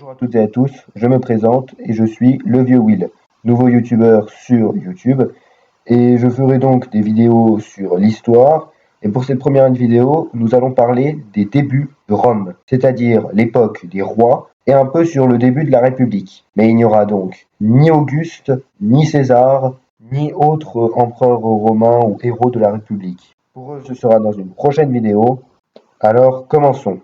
Bonjour à toutes et à tous, je me présente et je suis le vieux Will, nouveau youtubeur sur YouTube et je ferai donc des vidéos sur l'histoire et pour cette première vidéo, nous allons parler des débuts de Rome, c'est-à-dire l'époque des rois et un peu sur le début de la République. Mais il n'y aura donc ni Auguste, ni César, ni autres empereurs romains ou héros de la République. Pour eux, ce sera dans une prochaine vidéo. Alors, commençons.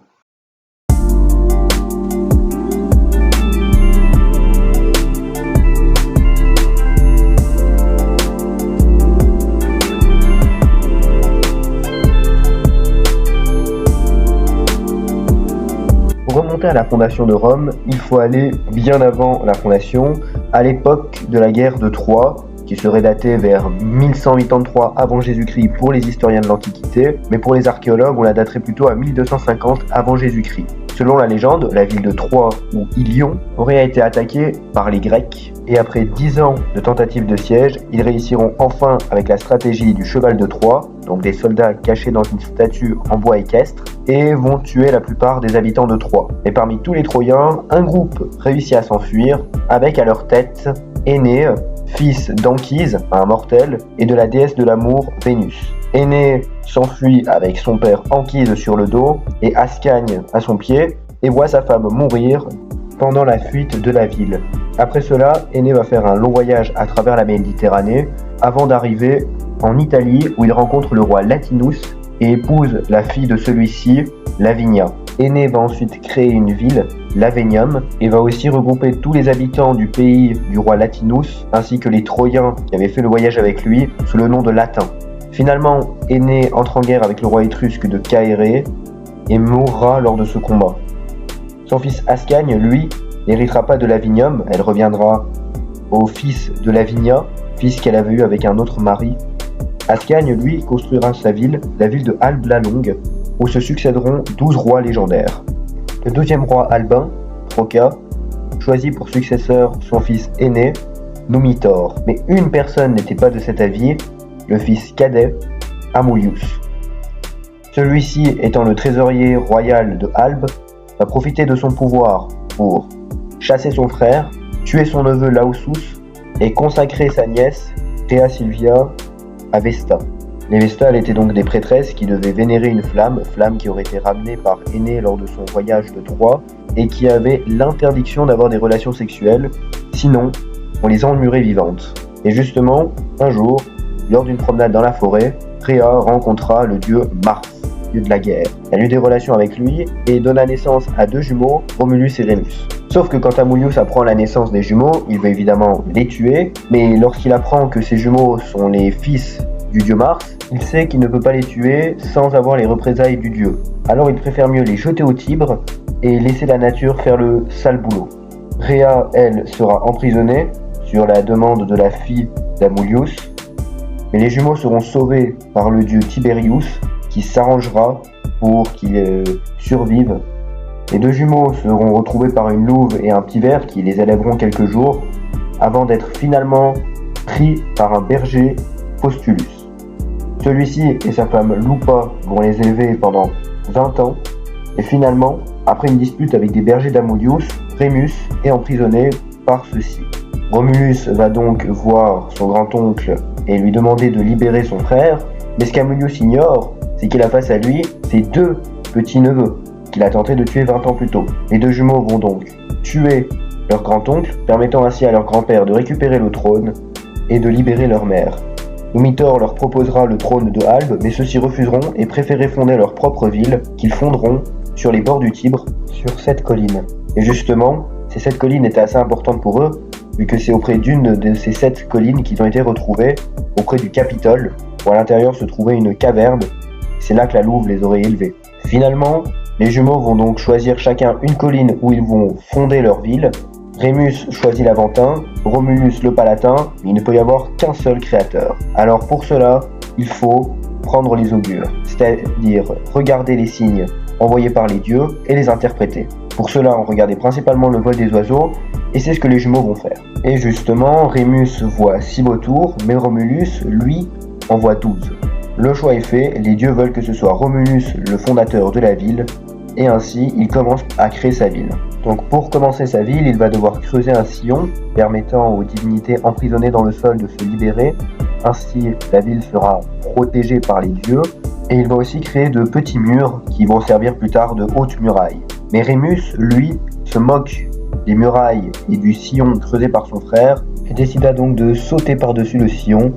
Pour remonter à la fondation de Rome, il faut aller bien avant la fondation, à l'époque de la guerre de Troie, qui serait datée vers 1183 avant Jésus-Christ pour les historiens de l'Antiquité, mais pour les archéologues, on la daterait plutôt à 1250 avant Jésus-Christ. Selon la légende, la ville de Troie, ou Ilion, aurait été attaquée par les Grecs, et après 10 ans de tentatives de siège, ils réussiront enfin avec la stratégie du cheval de Troie, donc des soldats cachés dans une statue en bois équestre, et vont tuer la plupart des habitants de Troie. Et parmi tous les Troyens, un groupe réussit à s'enfuir, avec à leur tête Énée, fils d'Anchise, un mortel, et de la déesse de l'amour, Vénus. Énée s'enfuit avec son père Anchise sur le dos et Ascagne à son pied, et voit sa femme mourir pendant la fuite de la ville. Après cela, Énée va faire un long voyage à travers la Méditerranée, avant d'arriver en Italie où il rencontre le roi Latinus et épouse la fille de celui-ci, Lavinia. Énée va ensuite créer une ville, Lavenium, et va aussi regrouper tous les habitants du pays du roi Latinus, ainsi que les Troyens qui avaient fait le voyage avec lui, sous le nom de Latin. Finalement, Énée entre en guerre avec le roi étrusque de Caérée et mourra lors de ce combat. Son fils Ascagne, lui, n'héritera pas de Lavinium, elle reviendra au fils de Lavinia, fils qu'elle avait eu avec un autre mari. Ascagne, lui, construira sa ville, la ville de Albe la Longue, où se succéderont 12 rois légendaires. Le 12e roi Albin, Proca, choisit pour successeur son fils aîné, Numitor. Mais une personne n'était pas de cet avis, le fils cadet, Amulius. Celui-ci, étant le trésorier royal de Albe, va profiter de son pouvoir pour chasser son frère, tuer son neveu Lausus et consacrer sa nièce, Rhea Silvia, à Vesta. Les Vestales étaient donc des prêtresses qui devaient vénérer une flamme qui aurait été ramenée par Énée lors de son voyage de Troie et qui avait l'interdiction d'avoir des relations sexuelles, sinon on les emmurait vivantes. Et justement, un jour, lors d'une promenade dans la forêt, Rhea rencontra le dieu Mars, dieu de la guerre. Elle eut des relations avec lui et donna naissance à 2 jumeaux, Romulus et Rémus. Sauf que quand Amulius apprend la naissance des jumeaux, il va évidemment les tuer, mais lorsqu'il apprend que ces jumeaux sont les fils du dieu Mars, il sait qu'il ne peut pas les tuer sans avoir les représailles du dieu. Alors il préfère mieux les jeter au Tibre et laisser la nature faire le sale boulot. Rhea, elle, sera emprisonnée sur la demande de la fille d'Amulius, mais les jumeaux seront sauvés par le dieu Tiberius qui s'arrangera pour qu'ils survivent. Les 2 jumeaux seront retrouvés par une louve et un petit ver qui les élèveront quelques jours avant d'être finalement pris par un berger, Postulus. Celui-ci et sa femme Lupa vont les élever pendant 20 ans et finalement, après une dispute avec des bergers d'Amulius, Rémus est emprisonné par ceux-ci. Romulus va donc voir son grand-oncle et lui demander de libérer son frère, mais ce qu'Amulius ignore, c'est qu'il a face à lui ses 2 petits-neveux qu'il a tenté de tuer 20 ans plus tôt. Les 2 jumeaux vont donc tuer leur grand-oncle, permettant ainsi à leur grand-père de récupérer le trône et de libérer leur mère. Numitor leur proposera le trône de Albe, mais ceux-ci refuseront et préféreraient fonder leur propre ville, qu'ils fonderont sur les bords du Tibre, sur cette colline. Et justement, cette colline était assez importante pour eux, vu que c'est auprès d'une de ces 7 collines qu'ils ont été retrouvés, auprès du Capitole, où à l'intérieur se trouvait une caverne. C'est là que la louve les aurait élevés. Finalement, les jumeaux vont donc choisir chacun une colline où ils vont fonder leur ville. Rémus choisit l'Aventin, Romulus le Palatin, mais il ne peut y avoir qu'un seul créateur. Alors pour cela, il faut prendre les augures, c'est-à-dire regarder les signes envoyés par les dieux et les interpréter. Pour cela, on regardait principalement le vol des oiseaux, et c'est ce que les jumeaux vont faire. Et justement, Rémus voit 6 vautours, mais Romulus, lui, en voit 12. Le choix est fait, les dieux veulent que ce soit Romulus le fondateur de la ville, et ainsi il commence à créer sa ville. Donc pour commencer sa ville, il va devoir creuser un sillon permettant aux divinités emprisonnées dans le sol de se libérer. Ainsi, la ville sera protégée par les dieux. Et il va aussi créer de petits murs qui vont servir plus tard de hautes murailles. Mais Rémus, lui, se moque des murailles et du sillon creusé par son frère et décida donc de sauter par-dessus le sillon,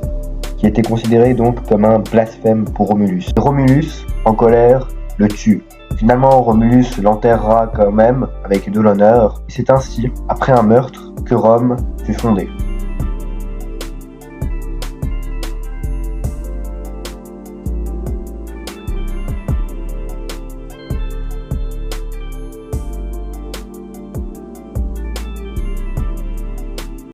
qui était considéré donc comme un blasphème pour Romulus. Romulus, en colère, le tue. Finalement, Romulus l'enterrera quand même avec de l'honneur. Et c'est ainsi, après un meurtre, que Rome fut fondée.